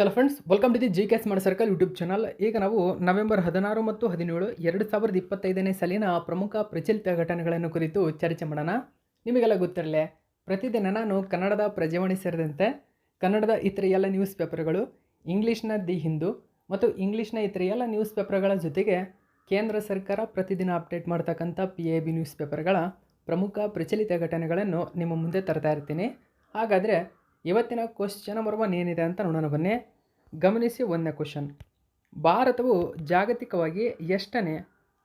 Hello friends, welcome to the G K smart circle YouTube channel. ಈಗ ನಾವು November 16 ಮತ್ತು 17, 2025ನೇ ಸಾಲಿನ ಪ್ರಮುಖ ಪ್ರಚಲಿತ ಘಟನೆಗಳನ್ನು ಕುರಿತು ಚರ್ಚೆ ಮಾಡೋಣ. ನಿಮಗೆಲ್ಲ ಗೊತ್ತಿರಲಿ, ಪ್ರತಿದಿನ ನಾನು ಕನ್ನಡದ ಪ್ರಜಾವಾಣಿ ಸೇರಿದಂತೆ ಕನ್ನಡದ ಇತರ ಎಲ್ಲ ನ್ಯೂಸ್ ಪೇಪರ್ಗಳು, ಇಂಗ್ಲೀಷ್ನ ದಿ ಹಿಂದೂ ಮತ್ತು ಇಂಗ್ಲೀಷ್ನ ಇತರ ಎಲ್ಲ ನ್ಯೂಸ್ ಪೇಪರ್ಗಳ ಜೊತೆಗೆ ಕೇಂದ್ರ ಸರ್ಕಾರ ಪ್ರತಿದಿನ ಅಪ್ಡೇಟ್ ಮಾಡ್ತಕ್ಕಂಥ PIB ನ್ಯೂಸ್ ಪೇಪರ್ಗಳ ಪ್ರಮುಖ ಪ್ರಚಲಿತ ಘಟನೆಗಳನ್ನು ನಿಮ್ಮ ಮುಂದೆ ತರ್ತಾ ಇರ್ತೀನಿ. ಹಾಗಾದರೆ ಇವತ್ತಿನ ಕ್ವಶ್ಚನ್ ನಂಬರ್ 1 ಏನಿದೆ ಅಂತ ನೋಡೋಣ ಬನ್ನಿ. ಗಮನಿಸಿ. 1ನೇ ಕ್ವಶನ್: ಭಾರತವು ಜಾಗತಿಕವಾಗಿ ಎಷ್ಟನೇ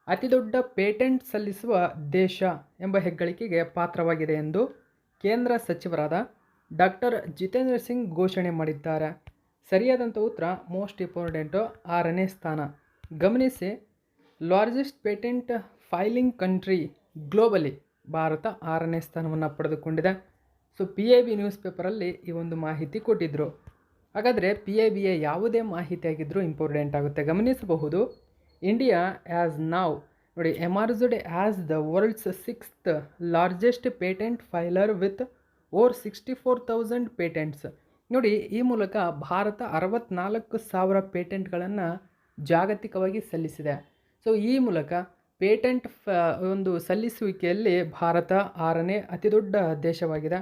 ಅತಿದೊಡ್ಡ ಪೇಟೆಂಟ್ ಸಲ್ಲಿಸುವ ದೇಶ ಎಂಬ ಹೆಗ್ಗಳಿಕೆಗೆ ಪಾತ್ರವಾಗಿದೆ ಎಂದು ಕೇಂದ್ರ ಸಚಿವರಾದ ಡಾಕ್ಟರ್ ಜಿತೇಂದ್ರ ಸಿಂಗ್ ಘೋಷಣೆ ಮಾಡಿದ್ದಾರೆ? ಸರಿಯಾದಂಥ ಉತ್ತರ ಮೋಸ್ಟ್ ಇಂಪಾರ್ಟೆಂಟು 6ನೇ ಸ್ಥಾನ. ಗಮನಿಸಿ, largest patent filing country globally ಭಾರತ 6ನೇ ಸ್ಥಾನವನ್ನು ಪಡೆದುಕೊಂಡಿದೆ. ಸೊ PIB ನ್ಯೂಸ್ ಪೇಪರಲ್ಲಿ ಈ ಒಂದು ಮಾಹಿತಿ ಕೊಟ್ಟಿದ್ದರು. ಹಾಗಾದರೆ PIBಯ ಯಾವುದೇ ಮಾಹಿತಿ ಆಗಿದ್ದರೂ ಇಂಪಾರ್ಟೆಂಟ್ ಆಗುತ್ತೆ. ಗಮನಿಸಬಹುದು, ಇಂಡಿಯಾ ಆ್ಯಸ್ ನಾವ್ ನೋಡಿ emerged as the world's 6th largest patent filer with over 64,000 patents. ನೋಡಿ, ಈ ಮೂಲಕ ಭಾರತ 64,000 ಪೇಟೆಂಟ್ಗಳನ್ನು ಜಾಗತಿಕವಾಗಿ ಸಲ್ಲಿಸಿದೆ. ಸೊ ಈ ಮೂಲಕ ಪೇಟೆಂಟ್ ಒಂದು ಸಲ್ಲಿಸುವಿಕೆಯಲ್ಲಿ ಭಾರತ 6ನೇ ಅತಿದೊಡ್ಡ ದೇಶವಾಗಿದೆ.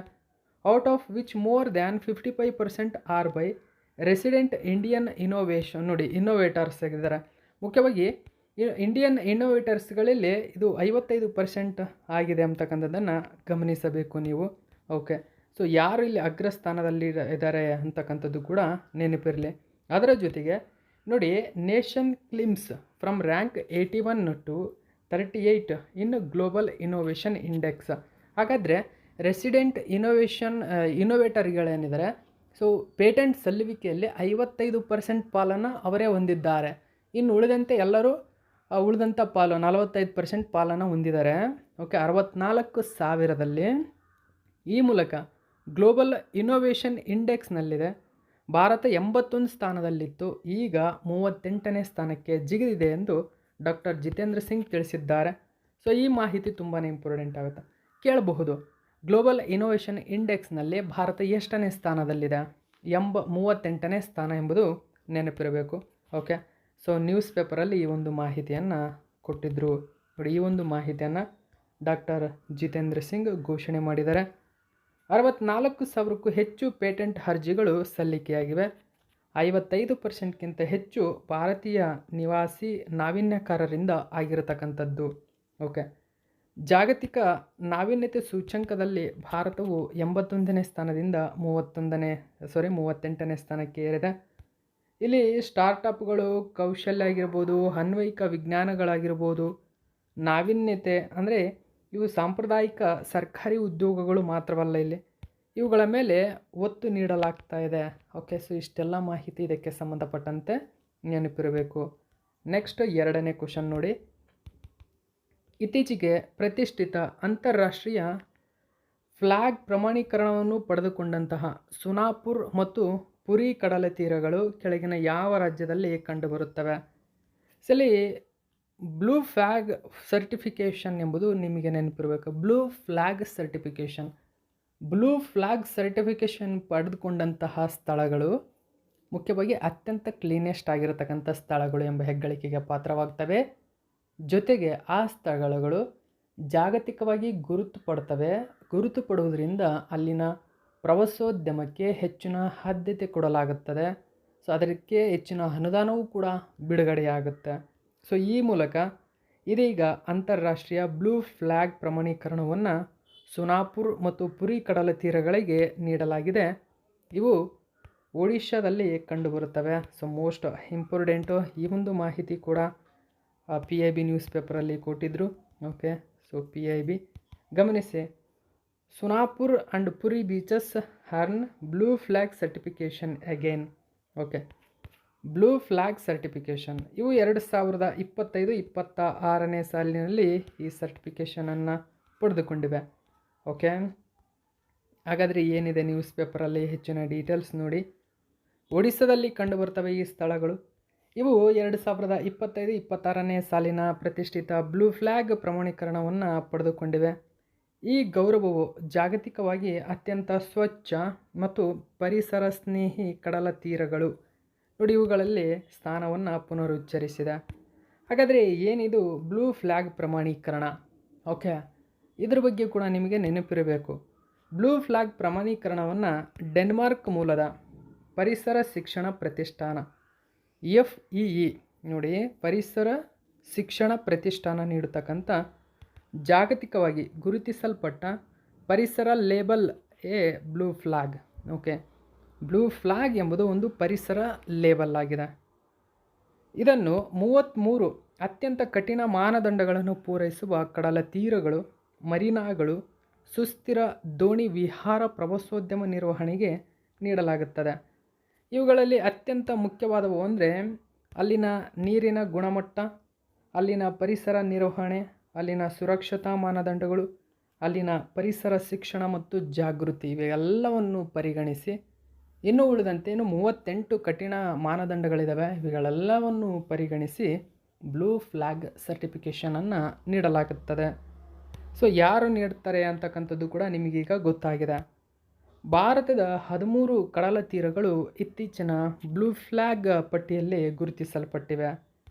Out of which more than 55% are by resident Indian innovation. ನೋಡಿ, ಇನ್ನೋವೇಟರ್ಸ್ ಆಗಿದ್ದಾರೆ. ಮುಖ್ಯವಾಗಿ ಇಂಡಿಯನ್ ಇನ್ನೋವೇಟರ್ಸ್ಗಳಲ್ಲಿ ಇದು 55% ಆಗಿದೆ ಅಂತಕ್ಕಂಥದ್ದನ್ನು ಗಮನಿಸಬೇಕು ನೀವು. ಓಕೆ, ಸೊ ಯಾರು ಇಲ್ಲಿ ಅಗ್ರಸ್ಥಾನದಲ್ಲಿ ಇದ್ದಾರೆ ಅಂತಕ್ಕಂಥದ್ದು ಕೂಡ ನೆನಪಿರಲಿ. ಅದರ ಜೊತೆಗೆ ನೋಡಿ, nation climbs from rank 81 to 38 in global innovation index. ಹಾಗಾದರೆ ರೆಸಿಡೆಂಟ್ ಇನೋವೇಟರ್ಗಳೇನಿದ್ದಾರೆ, ಸೊ ಪೇಟೆಂಟ್ ಸಲ್ಲುವಿಕೆಯಲ್ಲಿ 55% ಪಾಲನ್ನು ಅವರೇ ಹೊಂದಿದ್ದಾರೆ. ಇನ್ನು ಉಳಿದಂತೆ ಎಲ್ಲರೂ ಉಳಿದಂಥ ಪಾಲು 45% ಪಾಲನ್ನು ಹೊಂದಿದ್ದಾರೆ. ಓಕೆ, 64,000ದಲ್ಲಿ. ಈ ಮೂಲಕ ಗ್ಲೋಬಲ್ ಇನೋವೇಷನ್ ಇಂಡೆಕ್ಸ್ನಲ್ಲಿದೆ ಭಾರತ 81 ಸ್ಥಾನದಲ್ಲಿತ್ತು, ಈಗ 38ನೇ ಸ್ಥಾನಕ್ಕೆ ಜಿಗಿದಿದೆ ಎಂದು ಡಾಕ್ಟರ್ ಜಿತೇಂದ್ರ ಸಿಂಗ್ ತಿಳಿಸಿದ್ದಾರೆ. ಸೊ ಈ ಮಾಹಿತಿ ತುಂಬಾ ಇಂಪಾರ್ಟೆಂಟ್ ಆಗುತ್ತೆ. ಕೇಳಬಹುದು, ಗ್ಲೋಬಲ್ ಇನೋವೇಷನ್ ಇಂಡೆಕ್ಸ್ನಲ್ಲಿ ಭಾರತ ಎಷ್ಟನೇ ಸ್ಥಾನದಲ್ಲಿದೆ? 38ನೇ ಸ್ಥಾನ ಎಂಬುದು ನೆನಪಿರಬೇಕು. ಓಕೆ, ಸೊ ನ್ಯೂಸ್ ಪೇಪರಲ್ಲಿ ಈ ಒಂದು ಮಾಹಿತಿಯನ್ನು ಕೊಟ್ಟಿದ್ದರು. ನೋಡಿ, ಈ ಒಂದು ಮಾಹಿತಿಯನ್ನು ಡಾಕ್ಟರ್ ಜಿತೇಂದ್ರ ಸಿಂಗ್ ಘೋಷಣೆ ಮಾಡಿದ್ದಾರೆ. 64,000ಕ್ಕೂ ಹೆಚ್ಚು ಪೇಟೆಂಟ್ ಅರ್ಜಿಗಳು ಸಲ್ಲಿಕೆಯಾಗಿವೆ. 55%ಕ್ಕಿಂತ ಹೆಚ್ಚು ಭಾರತೀಯ ನಿವಾಸಿ ನಾವೀನ್ಯಕಾರರಿಂದ ಆಗಿರತಕ್ಕಂಥದ್ದು. ಓಕೆ, ಜಾಗತಿಕ ನಾವೀನ್ಯತೆ ಸೂಚ್ಯಂಕದಲ್ಲಿ ಭಾರತವು 81ನೇ ಸ್ಥಾನದಿಂದ 38ನೇ ಸ್ಥಾನಕ್ಕೆ ಏರಿದೆ. ಇಲ್ಲಿ ಸ್ಟಾರ್ಟಪ್ಗಳು, ಕೌಶಲ್ಯ ಆಗಿರ್ಬೋದು, ಅನ್ವಯಿಕ ವಿಜ್ಞಾನಗಳಾಗಿರ್ಬೋದು, ನಾವೀನ್ಯತೆ ಅಂದರೆ ಇವು ಸಾಂಪ್ರದಾಯಿಕ ಸರ್ಕಾರಿ ಉದ್ಯೋಗಗಳು ಮಾತ್ರವಲ್ಲ, ಇಲ್ಲಿ ಇವುಗಳ ಮೇಲೆ ಒತ್ತು ನೀಡಲಾಗ್ತಾ ಇದೆ. ಓಕೆ, ಸೊ ಇಷ್ಟೆಲ್ಲ ಮಾಹಿತಿ ಇದಕ್ಕೆ ಸಂಬಂಧಪಟ್ಟಂತೆ ನೆನಪಿರಬೇಕು. ನೆಕ್ಸ್ಟ್ 2ನೇ ಕ್ವಶನ್ ನೋಡಿ. ಇತ್ತೀಚೆಗೆ ಪ್ರತಿಷ್ಠಿತ ಅಂತಾರಾಷ್ಟ್ರೀಯ ಫ್ಲ್ಯಾಗ್ ಪ್ರಮಾಣೀಕರಣವನ್ನು ಪಡೆದುಕೊಂಡಂತಹ ಸುನಾಪುರ್ ಮತ್ತು ಪುರಿ ಕಡಲ ತೀರಗಳು ಕೆಳಗಿನ ಯಾವ ರಾಜ್ಯದಲ್ಲಿ ಕಂಡುಬರುತ್ತವೆ? ಸಲಿ ಬ್ಲೂ ಫ್ಲ್ಯಾಗ್ ಸರ್ಟಿಫಿಕೇಷನ್ ಎಂಬುದು ನಿಮಗೆ ನೆನಪಿರಬೇಕು. ಬ್ಲೂ ಫ್ಲ್ಯಾಗ್ ಸರ್ಟಿಫಿಕೇಷನ್ ಪಡೆದುಕೊಂಡಂತಹ ಸ್ಥಳಗಳು ಮುಖ್ಯವಾಗಿ ಅತ್ಯಂತ ಕ್ಲೀನೆಸ್ಟ್ ಆಗಿರತಕ್ಕಂಥ ಸ್ಥಳಗಳು ಎಂಬ ಹೆಗ್ಗಳಿಕೆಗೆ ಪಾತ್ರವಾಗ್ತವೆ. ಜೊತೆಗೆ ಆ ಸ್ಥಳಗಳು ಜಾಗತಿಕವಾಗಿ ಗುರುತು ಪಡುವುದರಿಂದ ಅಲ್ಲಿನ ಪ್ರವಾಸೋದ್ಯಮಕ್ಕೆ ಹೆಚ್ಚಿನ ಆದ್ಯತೆ ಕೊಡಲಾಗುತ್ತದೆ. ಸೊ ಅದಕ್ಕೆ ಹೆಚ್ಚಿನ ಅನುದಾನವೂ ಕೂಡ ಬಿಡುಗಡೆಯಾಗುತ್ತೆ. ಸೊ ಈ ಮೂಲಕ ಇದೀಗ ಅಂತಾರಾಷ್ಟ್ರೀಯ ಬ್ಲೂ ಫ್ಲ್ಯಾಗ್ ಪ್ರಮಾಣೀಕರಣವನ್ನು ಸುನಾಪುರ್ ಮತ್ತು ಪುರಿ ಕಡಲ ತೀರಗಳಿಗೆ ನೀಡಲಾಗಿದೆ. ಇವು ಒಡಿಶಾದಲ್ಲಿ ಕಂಡುಬರುತ್ತವೆ. ಸೊ ಮೋಸ್ಟ್ ಇಂಪಾರ್ಟೆಂಟು ಈ ಒಂದು ಮಾಹಿತಿ ಕೂಡ PIB ನ್ಯೂಸ್ ಪೇಪರಲ್ಲಿ ಕೊಟ್ಟಿದ್ದರು. ಓಕೆ, ಸೊ PIB ಗಮನಿಸಿ. Sonapur and Puri beaches earn blue flag certification again. Okay, blue flag certification ಇವು 2025-26ನೇ ಸಾಲಿನಲ್ಲಿ ಈ ಸರ್ಟಿಫಿಕೇಷನನ್ನು ಪಡೆದುಕೊಂಡಿವೆ. ಓಕೆ, ಹಾಗಾದರೆ ಏನಿದೆ ನ್ಯೂಸ್ ಪೇಪರಲ್ಲಿ ಹೆಚ್ಚಿನ ಡೀಟೇಲ್ಸ್ ನೋಡಿ. ಒಡಿಸ್ಸಾದಲ್ಲಿ ಕಂಡುಬರ್ತವೆ ಈ ಸ್ಥಳಗಳು. ಇವು 2025-26ನೇ ಸಾಲಿನ ಪ್ರತಿಷ್ಠಿತ ಬ್ಲೂ ಫ್ಲ್ಯಾಗ್ ಪ್ರಮಾಣೀಕರಣವನ್ನು ಪಡೆದುಕೊಂಡಿವೆ. ಈ ಗೌರವವು ಜಾಗತಿಕವಾಗಿ ಅತ್ಯಂತ ಸ್ವಚ್ಛ ಮತ್ತು ಪರಿಸರ ಸ್ನೇಹಿ ಕಡಲ ತೀರಗಳು ನೋಡಿ ಇವುಗಳಲ್ಲಿ ಸ್ಥಾನವನ್ನು ಪುನರುಚ್ಚರಿಸಿದೆ. ಹಾಗಾದರೆ ಏನಿದು ಬ್ಲೂ ಫ್ಲ್ಯಾಗ್ ಪ್ರಮಾಣೀಕರಣ? ಓಕೆ, ಇದ್ರ ಬಗ್ಗೆ ಕೂಡ ನಿಮಗೆ ನೆನಪಿರಬೇಕು. ಬ್ಲೂ ಫ್ಲ್ಯಾಗ್ ಪ್ರಮಾಣೀಕರಣವನ್ನು ಡೆನ್ಮಾರ್ಕ್ ಮೂಲದ ಪರಿಸರ ಶಿಕ್ಷಣ ಪ್ರತಿಷ್ಠಾನ FEE ನೋಡಿ, ಪರಿಸರ ಶಿಕ್ಷಣ ಪ್ರತಿಷ್ಠಾನ ನೀಡತಕ್ಕಂಥ ಜಾಗತಿಕವಾಗಿ ಗುರುತಿಸಲ್ಪಟ್ಟ ಪರಿಸರ label blue flag. Okay, blue flag ಎಂಬುದು ಒಂದು ಪರಿಸರ ಲೇಬಲ್ ಆಗಿದೆ. ಇದನ್ನು 33 ಅತ್ಯಂತ ಕಠಿಣ ಮಾನದಂಡಗಳನ್ನು ಪೂರೈಸುವ ಕಡಲ ತೀರಗಳು, ಮರೀನಾಗಳು, ಸುಸ್ಥಿರ ದೋಣಿ ವಿಹಾರ, ಪ್ರವಾಸೋದ್ಯಮ ನಿರ್ವಹಣೆಗೆ ನೀಡಲಾಗುತ್ತದೆ. ಇವುಗಳಲ್ಲಿ ಅತ್ಯಂತ ಮುಖ್ಯವಾದವು ಅಂದರೆ ಅಲ್ಲಿನ ನೀರಿನ ಗುಣಮಟ್ಟ, ಅಲ್ಲಿನ ಪರಿಸರ ನಿರ್ವಹಣೆ, ಅಲ್ಲಿನ ಸುರಕ್ಷತಾ ಮಾನದಂಡಗಳು, ಅಲ್ಲಿನ ಪರಿಸರ ಶಿಕ್ಷಣ ಮತ್ತು ಜಾಗೃತಿ ಇವೆಲ್ಲವನ್ನು ಪರಿಗಣಿಸಿ, ಇನ್ನೂ ಉಳಿದಂತೆ 38 ಕಠಿಣ ಮಾನದಂಡಗಳಿದ್ದಾವೆ. ಇವುಗಳೆಲ್ಲವನ್ನು ಪರಿಗಣಿಸಿ ಬ್ಲೂ ಫ್ಲ್ಯಾಗ್ ಸರ್ಟಿಫಿಕೇಷನನ್ನು ನೀಡಲಾಗುತ್ತದೆ. ಸೊ ಯಾರು ನೀಡ್ತಾರೆ ಅಂತಕ್ಕಂಥದ್ದು ಕೂಡ ನಿಮಗೀಗ ಗೊತ್ತಾಗಿದೆ. ಭಾರತದ 13 ಕಡಲ ತೀರಗಳು ಇತ್ತೀಚಿನ ಬ್ಲೂ ಫ್ಲ್ಯಾಗ್ ಪಟ್ಟಿಯಲ್ಲಿ ಗುರುತಿಸಲ್ಪಟ್ಟಿವೆ.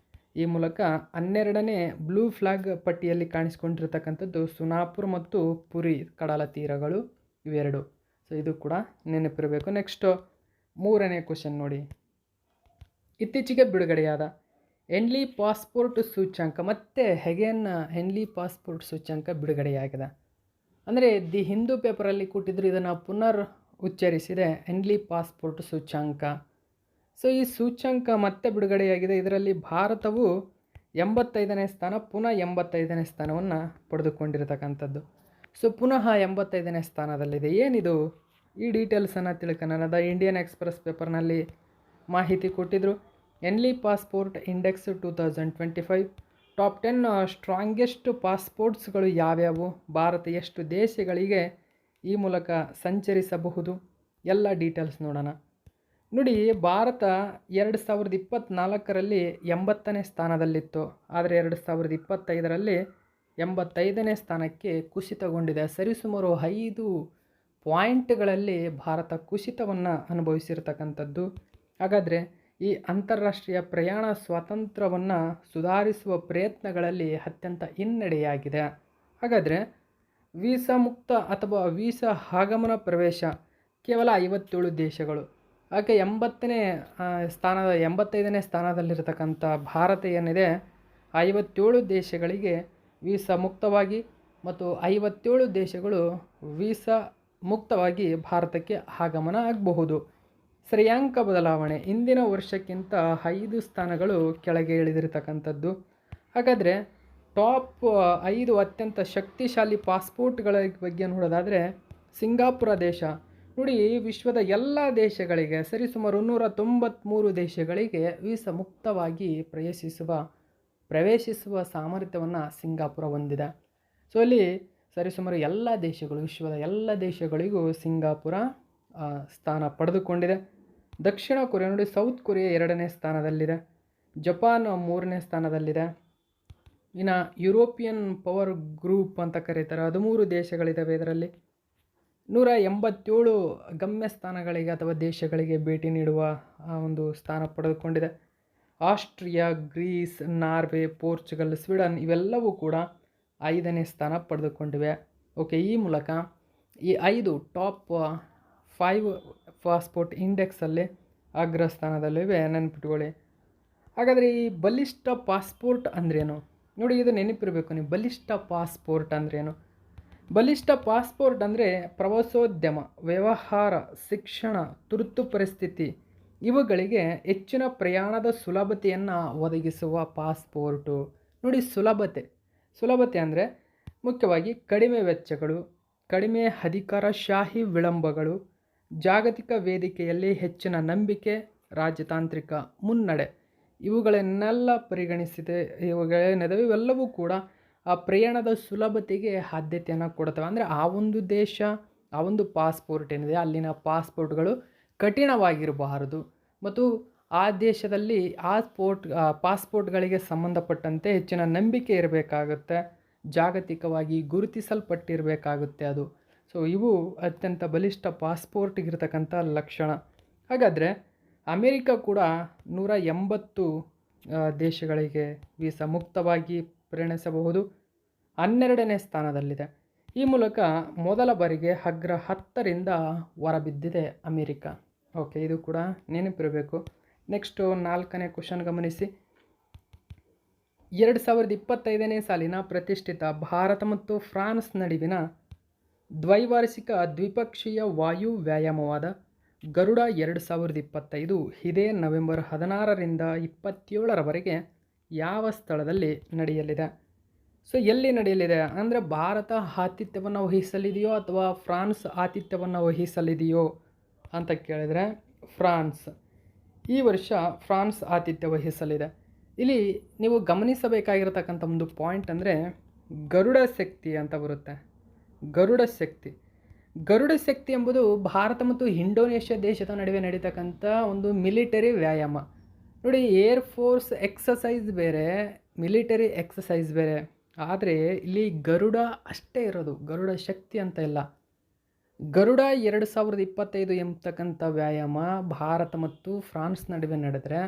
ಈ ಮೂಲಕ 12ನೇ ಬ್ಲೂ ಫ್ಲ್ಯಾಗ್ ಪಟ್ಟಿಯಲ್ಲಿ ಕಾಣಿಸಿಕೊಂಡಿರ್ತಕ್ಕಂಥದ್ದು ಸುನಾಪುರ್ ಮತ್ತು ಪುರಿ ಕಡಲ ತೀರಗಳು ಇವೆರಡು. ಸೊ ಇದು ಕೂಡ ನೆನಪಿರಬೇಕು. ನೆಕ್ಸ್ಟು 3ನೇ ಕ್ವಶನ್ ನೋಡಿ. ಇತ್ತೀಚೆಗೆ ಬಿಡುಗಡೆಯಾದ ಹೆನ್ಲಿ ಪಾಸ್ಪೋರ್ಟ್ ಸೂಚ್ಯಂಕ, ಮತ್ತೆ ಹೆಗೇನ್ ಹೆನ್ಲಿ ಪಾಸ್ಪೋರ್ಟ್ ಸೂಚ್ಯಂಕ ಬಿಡುಗಡೆಯಾಗಿದೆ. ಅಂದರೆ ದಿ ಹಿಂದೂ ಪೇಪರಲ್ಲಿ ಕೊಟ್ಟಿದ್ರು, ಇದನ್ನು ಪುನರ್ ಉಚ್ಚರಿಸಿದೆ ಹೆನ್ಲಿ ಪಾಸ್ಪೋರ್ಟ್ ಸೂಚ್ಯಂಕ. ಸೊ ಈ ಸೂಚ್ಯಂಕ ಮತ್ತೆ ಬಿಡುಗಡೆಯಾಗಿದೆ. ಇದರಲ್ಲಿ ಭಾರತವು 85ನೇ ಸ್ಥಾನ, ಪುನಃ 85ನೇ ಸ್ಥಾನವನ್ನು ಪಡೆದುಕೊಂಡಿರತಕ್ಕಂಥದ್ದು. ಸೊ ಪುನಃ 85ನೇ ಸ್ಥಾನದಲ್ಲಿದೆ. ಏನಿದು? ಈ ಡೀಟೇಲ್ಸನ್ನು ತಿಳ್ಕೊಳ್ಳೋಣ. ದ ಇಂಡಿಯನ್ ಎಕ್ಸ್ಪ್ರೆಸ್ ಪೇಪರ್ನಲ್ಲಿ ಮಾಹಿತಿ ಕೊಟ್ಟಿದ್ದರು. Henley passport index 2025 top 10 strongest ಪಾಸ್ಪೋರ್ಟ್ಸ್ಗಳು ಯಾವ್ಯಾವು, ಭಾರತ ಎಷ್ಟು ದೇಶಗಳಿಗೆ ಈ ಮೂಲಕ ಸಂಚರಿಸಬಹುದು, ಎಲ್ಲ ಡೀಟೇಲ್ಸ್ ನೋಡೋಣ. ನೋಡಿ, ಭಾರತ 2024ರಲ್ಲಿ 80ನೇ ಸ್ಥಾನದಲ್ಲಿತ್ತು. ಆದರೆ 2025ರಲ್ಲಿ 85ನೇ ಸ್ಥಾನಕ್ಕೆ ಕುಸಿತಗೊಂಡಿದೆ. ಸರಿಸುಮಾರು 5 ಪಾಯಿಂಟ್ಗಳಲ್ಲಿ ಭಾರತ ಕುಸಿತವನ್ನು ಅನುಭವಿಸಿರ್ತಕ್ಕಂಥದ್ದು. ಹಾಗಾದರೆ ಈ ಅಂತಾರಾಷ್ಟ್ರೀಯ ಪ್ರಯಾಣ ಸ್ವಾತಂತ್ರ್ಯವನ್ನು ಸುಧಾರಿಸುವ ಪ್ರಯತ್ನಗಳಲ್ಲಿ ಅತ್ಯಂತ ಹಿನ್ನಡೆಯಾಗಿದೆ. ಹಾಗಾದರೆ ವೀಸಾ ಮುಕ್ತ ಅಥವಾ ವೀಸಾ ಆಗಮನ ಪ್ರವೇಶ ಕೇವಲ 57 ದೇಶಗಳು. ಹಾಗೆ 85ನೇ ಸ್ಥಾನದಲ್ಲಿರತಕ್ಕಂಥ ಭಾರತ ಏನಿದೆ 57 ದೇಶಗಳಿಗೆ ವೀಸಾ ಮುಕ್ತವಾಗಿ ಮತ್ತು 57 ದೇಶಗಳು ವೀಸಾ ಮುಕ್ತವಾಗಿ ಭಾರತಕ್ಕೆ ಆಗಮನ ಆಗಬಹುದು. ಶ್ರೇಯಾಂಕ ಬದಲಾವಣೆ, ಇಂದಿನ ವರ್ಷಕ್ಕಿಂತ 5 ಸ್ಥಾನಗಳು ಕೆಳಗೆ ಇಳಿದಿರತಕ್ಕಂಥದ್ದು. ಹಾಗಾದರೆ ಟಾಪ್ 5 ಅತ್ಯಂತ ಶಕ್ತಿಶಾಲಿ ಪಾಸ್ಪೋರ್ಟ್ಗಳ ಬಗ್ಗೆ ನೋಡೋದಾದರೆ ಸಿಂಗಾಪುರ ದೇಶ ನೋಡಿ, ವಿಶ್ವದ ಎಲ್ಲ ದೇಶಗಳಿಗೆ ಸರಿಸುಮಾರು 193 ದೇಶಗಳಿಗೆ ವೀಸಾ ಮುಕ್ತವಾಗಿ ಪ್ರವೇಶಿಸುವ ಸಾಮರ್ಥ್ಯವನ್ನು ಸಿಂಗಾಪುರ ಹೊಂದಿದೆ. ಸೊ ಅಲ್ಲಿ ಸರಿಸುಮಾರು ಎಲ್ಲ ದೇಶಗಳು, ವಿಶ್ವದ ಎಲ್ಲ ದೇಶಗಳಿಗೂ ಸಿಂಗಾಪುರ ಸ್ಥಾನ ಪಡೆದುಕೊಂಡಿದೆ. ದಕ್ಷಿಣ ಕೊರಿಯಾ ನೋಡಿ, ಸೌತ್ ಕೊರಿಯಾ 2ನೇ ಸ್ಥಾನದಲ್ಲಿದೆ. ಜಪಾನ್ 3ನೇ ಸ್ಥಾನದಲ್ಲಿದೆ. ಇನ್ನು ಯುರೋಪಿಯನ್ ಪವರ್ ಗ್ರೂಪ್ ಅಂತ ಕರೀತಾರೆ, 13 ದೇಶಗಳಿದ್ದಾವೆ. ಇದರಲ್ಲಿ 187 ಗಮ್ಯ ಸ್ಥಾನಗಳಿಗೆ ಅಥವಾ ದೇಶಗಳಿಗೆ ಭೇಟಿ ನೀಡುವ ಒಂದು ಸ್ಥಾನ ಪಡೆದುಕೊಂಡಿದೆ. Austria, Greece, Norway, Portugal, Sweden ಇವೆಲ್ಲವೂ ಕೂಡ 5ನೇ ಸ್ಥಾನ ಪಡೆದುಕೊಂಡಿವೆ. ಓಕೆ, ಈ ಮೂಲಕ ಈ 5 ಟಾಪ್ 5 ಪಾಸ್ಪೋರ್ಟ್ ಇಂಡೆಕ್ಸಲ್ಲಿ ಅಗ್ರ ಸ್ಥಾನದಲ್ಲಿವೆ, ನೆನಪಿಟ್ಕೊಳ್ಳಿ. ಹಾಗಾದರೆ ಈ ಬಲಿಷ್ಠ ಪಾಸ್ಪೋರ್ಟ್ ಅಂದ್ರೇನು ನೋಡಿ, ಇದು ನೆನಪಿರಬೇಕು ನೀವು. ಬಲಿಷ್ಠ ಪಾಸ್ಪೋರ್ಟ್ ಅಂದ್ರೇನು? ಬಲಿಷ್ಠ ಪಾಸ್ಪೋರ್ಟ್ ಅಂದರೆ ಪ್ರವಾಸೋದ್ಯಮ, ವ್ಯವಹಾರ, ಶಿಕ್ಷಣ, ತುರ್ತು ಪರಿಸ್ಥಿತಿ ಇವುಗಳಿಗೆ ಹೆಚ್ಚಿನ ಪ್ರಯಾಣದ ಸುಲಭತೆಯನ್ನು ಒದಗಿಸುವ ಪಾಸ್ಪೋರ್ಟು. ನೋಡಿ, ಸುಲಭತೆ ಅಂದರೆ ಮುಖ್ಯವಾಗಿ ಕಡಿಮೆ ವೆಚ್ಚಗಳು, ಕಡಿಮೆ ಅಧಿಕಾರಶಾಹಿ ವಿಳಂಬಗಳು, ಜಾಗತಿಕ ವೇದಿಕೆಯಲ್ಲಿ ಹೆಚ್ಚಿನ ನಂಬಿಕೆ, ರಾಜತಾಂತ್ರಿಕ ಮುನ್ನಡೆ ಇವುಗಳನ್ನೆಲ್ಲ ಪರಿಗಣಿಸಿದೆ. ಇವುಗಳೇನಿದಾವೆ ಇವೆಲ್ಲವೂ ಕೂಡ ಆ ಪ್ರಯಾಣದ ಸುಲಭತೆಗೆ ಆದ್ಯತೆಯನ್ನು ಕೊಡ್ತವೆ. ಅಂದರೆ ಆ ಒಂದು ದೇಶ, ಆ ಒಂದು ಪಾಸ್ಪೋರ್ಟ್ ಏನಿದೆ ಅಲ್ಲಿನ ಪಾಸ್ಪೋರ್ಟ್ಗಳು ಕಠಿಣವಾಗಿರಬಾರದು ಮತ್ತು ಆ ದೇಶದಲ್ಲಿ ಪಾಸ್ಪೋರ್ಟ್ಗಳಿಗೆ ಸಂಬಂಧಪಟ್ಟಂತೆ ಹೆಚ್ಚಿನ ನಂಬಿಕೆ ಇರಬೇಕಾಗುತ್ತೆ, ಜಾಗತಿಕವಾಗಿ ಗುರುತಿಸಲ್ಪಟ್ಟಿರಬೇಕಾಗುತ್ತೆ ಅದು. ಸೊ ಇವು ಅತ್ಯಂತ ಬಲಿಷ್ಠ ಪಾಸ್ಪೋರ್ಟ್ಗಿರ್ತಕ್ಕಂಥ ಲಕ್ಷಣ. ಹಾಗಾದರೆ ಅಮೇರಿಕ ಕೂಡ 180 ದೇಶಗಳಿಗೆ ವೀಸಾ ಮುಕ್ತವಾಗಿ ಪ್ರಯಾಣಿಸಬಹುದು. 12ನೇ ಸ್ಥಾನದಲ್ಲಿದೆ. ಈ ಮೂಲಕ ಮೊದಲ ಬಾರಿಗೆ ಅಗ್ರ 10ರಿಂದ ಹೊರಬಿದ್ದಿದೆ ಅಮೇರಿಕ. ಓಕೆ, ಇದು ಕೂಡ ನೆನಪಿರಬೇಕು. ನೆಕ್ಸ್ಟು 4ನೇ ಕ್ವಶನ್ ಗಮನಿಸಿ. 2025ನೇ ಸಾಲಿನ ಪ್ರತಿಷ್ಠಿತ ಭಾರತ ಮತ್ತು ಫ್ರಾನ್ಸ್ ನಡುವಿನ ದ್ವೈವಾರ್ಷಿಕ ದ್ವಿಪಕ್ಷೀಯ ವಾಯು ವ್ಯಾಯಾಮವಾದ ಗರುಡ 2025 ಇದೇ ನವೆಂಬರ್ 16ರಿಂದ 27ರವರೆಗೆ ಯಾವ ಸ್ಥಳದಲ್ಲಿ ನಡೆಯಲಿದೆ? ಸೊ ಎಲ್ಲಿ ನಡೆಯಲಿದೆ ಅಂದರೆ ಭಾರತ ಆತಿಥ್ಯವನ್ನು ವಹಿಸಲಿದೆಯೋ ಅಥವಾ ಫ್ರಾನ್ಸ್ ಆತಿಥ್ಯವನ್ನು ವಹಿಸಲಿದೆಯೋ ಅಂತ ಕೇಳಿದರೆ ಫ್ರಾನ್ಸ್. ಈ ವರ್ಷ ಫ್ರಾನ್ಸ್ ಆತಿಥ್ಯ ವಹಿಸಲಿದೆ. ಇಲ್ಲಿ ನೀವು ಗಮನಿಸಬೇಕಾಗಿರತಕ್ಕಂಥ ಒಂದು ಪಾಯಿಂಟ್ ಅಂದರೆ ಗರುಡ ಶಕ್ತಿ ಅಂತ ಬರುತ್ತೆ. ಗರುಡ ಶಕ್ತಿ ಎಂಬುದು ಭಾರತ ಮತ್ತು ಇಂಡೋನೇಷ್ಯಾ ದೇಶದ ನಡುವೆ ನಡೀತಕ್ಕಂಥ ಒಂದು ಮಿಲಿಟರಿ ವ್ಯಾಯಾಮ. ನೋಡಿ, ಏರ್ ಫೋರ್ಸ್ ಎಕ್ಸಸೈಸ್ ಬೇರೆ, ಮಿಲಿಟರಿ ಎಕ್ಸಸೈಸ್ ಬೇರೆ. ಆದರೆ ಇಲ್ಲಿ ಗರುಡ ಅಷ್ಟೇ ಇರೋದು, ಗರುಡ ಶಕ್ತಿ ಅಂತ ಇಲ್ಲ. ಗರುಡ 2025 ಎಂಬತಕ್ಕಂಥ ವ್ಯಾಯಾಮ ಭಾರತ ಮತ್ತು ಫ್ರಾನ್ಸ್ ನಡುವೆ ನಡೆದರೆ,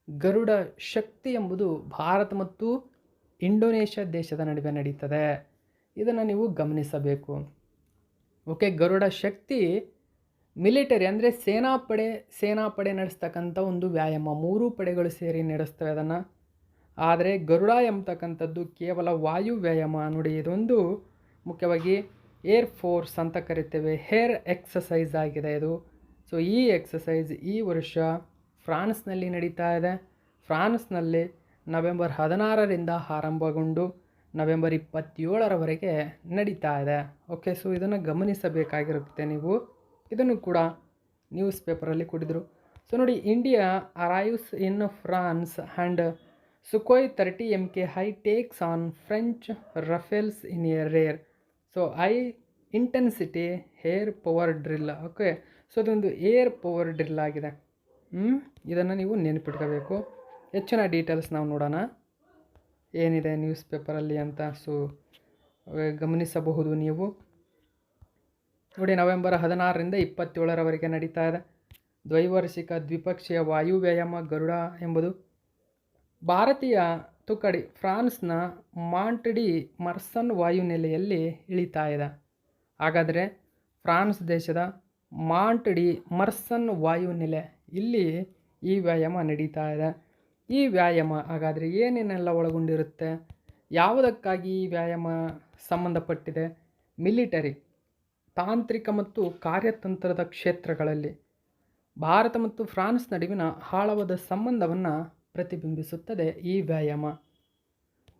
ಗರುಡ ಶಕ್ತಿ ಎಂಬುದು ಭಾರತ ಮತ್ತು ಇಂಡೋನೇಷ್ಯಾ ದೇಶದ ನಡುವೆ ನಡೀತದೆ. ಇದನ್ನು ನೀವು ಗಮನಿಸಬೇಕು. ಓಕೆ, ಗರುಡ ಶಕ್ತಿ ಮಿಲಿಟರಿ ಅಂದರೆ ಸೇನಾಪಡೆ ನಡೆಸ್ತಕ್ಕಂಥ ಒಂದು ವ್ಯಾಯಾಮ. 3 ಪಡೆಗಳು ಸೇರಿ ನಡೆಸ್ತವೆ ಅದನ್ನು. ಆದರೆ ಗರುಡ ಎಂಬತಕ್ಕಂಥದ್ದು ಕೇವಲ ವಾಯು ವ್ಯಾಯಾಮ. ನೋಡಿ, ಇದೊಂದು ಮುಖ್ಯವಾಗಿ ಏರ್ ಫೋರ್ಸ್ ಅಂತ ಕರಿತೇವೆ, ಏರ್ ಎಕ್ಸಸೈಸ್ ಆಗಿದೆ ಇದು. ಸೊ ಈ ಎಕ್ಸಸೈಸ್ ಈ ವರ್ಷ ಫ್ರಾನ್ಸ್ನಲ್ಲಿ ನಡೀತಾ ಇದೆ. ಫ್ರಾನ್ಸ್ನಲ್ಲಿ ನವೆಂಬರ್ 16ರಿಂದ ಆರಂಭಗೊಂಡು ನವೆಂಬರ್ 27ರವರೆಗೆ ನಡೀತಾ ಇದೆ. ಓಕೆ, ಸೊ ಇದನ್ನು ಗಮನಿಸಬೇಕಾಗಿರುತ್ತೆ ನೀವು. ಇದನ್ನು ಕೂಡ ನ್ಯೂಸ್ ಪೇಪರಲ್ಲಿ ಕೊಟ್ಟಿದ್ದರು. ಸೊ ನೋಡಿ, India arrives in France and Sukhoi 30 MKI takes on French Rafales in a rare so high intensity air power drill. Okay, so ಅದೊಂದು ಏರ್ ಪವರ್ ಡ್ರಿಲ್ ಆಗಿದೆ. ಇದನ್ನು ನೀವು ನೆನಪಿಟ್ಕೋಬೇಕು. ಹೆಚ್ಚಿನ ಡೀಟೇಲ್ಸ್ ನಾವು ನೋಡೋಣ ಏನಿದೆ ನ್ಯೂಸ್ ಪೇಪರಲ್ಲಿ ಅಂತ. ಸೊ ಗಮನಿಸಬಹುದು ನೀವು. ನೋಡಿ, ನವೆಂಬರ್ 16ರಿಂದ 27ರವರೆಗೆ ನಡೀತಾ ಇದೆ ದ್ವೈವಾರ್ಷಿಕ ದ್ವಿಪಕ್ಷೀಯ ವಾಯು ವ್ಯಾಯಾಮ ಗರುಡ ಎಂಬುದು. ಭಾರತೀಯ ತುಕಡಿ ಫ್ರಾನ್ಸ್ನ ಮಾಂಟ್ಡಿ ಮರ್ಸನ್ ವಾಯುನೆಲೆಯಲ್ಲಿ ಇಳಿತಾ ಇದೆ. ಹಾಗಾದರೆ ಫ್ರಾನ್ಸ್ ದೇಶದ ಮಾಂಟ್ಡಿ ಮರ್ಸನ್ ವಾಯುನೆಲೆ ಇಲ್ಲಿ ಈ ವ್ಯಾಯಾಮ ನಡೀತಾ ಇದೆ. ಈ ವ್ಯಾಯಾಮ ಹಾಗಾದರೆ ಏನೇನೆಲ್ಲ ಒಳಗೊಂಡಿರುತ್ತೆ, ಯಾವುದಕ್ಕಾಗಿ ಈ ವ್ಯಾಯಾಮ ಸಂಬಂಧಪಟ್ಟಿದೆ? ಮಿಲಿಟರಿ, ತಾಂತ್ರಿಕ ಮತ್ತು ಕಾರ್ಯತಂತ್ರದ ಕ್ಷೇತ್ರಗಳಲ್ಲಿ ಭಾರತ ಮತ್ತು ಫ್ರಾನ್ಸ್ ನಡುವಿನ ಆಳವಾದ ಸಂಬಂಧವನ್ನು ಪ್ರತಿಬಿಂಬಿಸುತ್ತದೆ ಈ ವ್ಯಾಯಾಮ.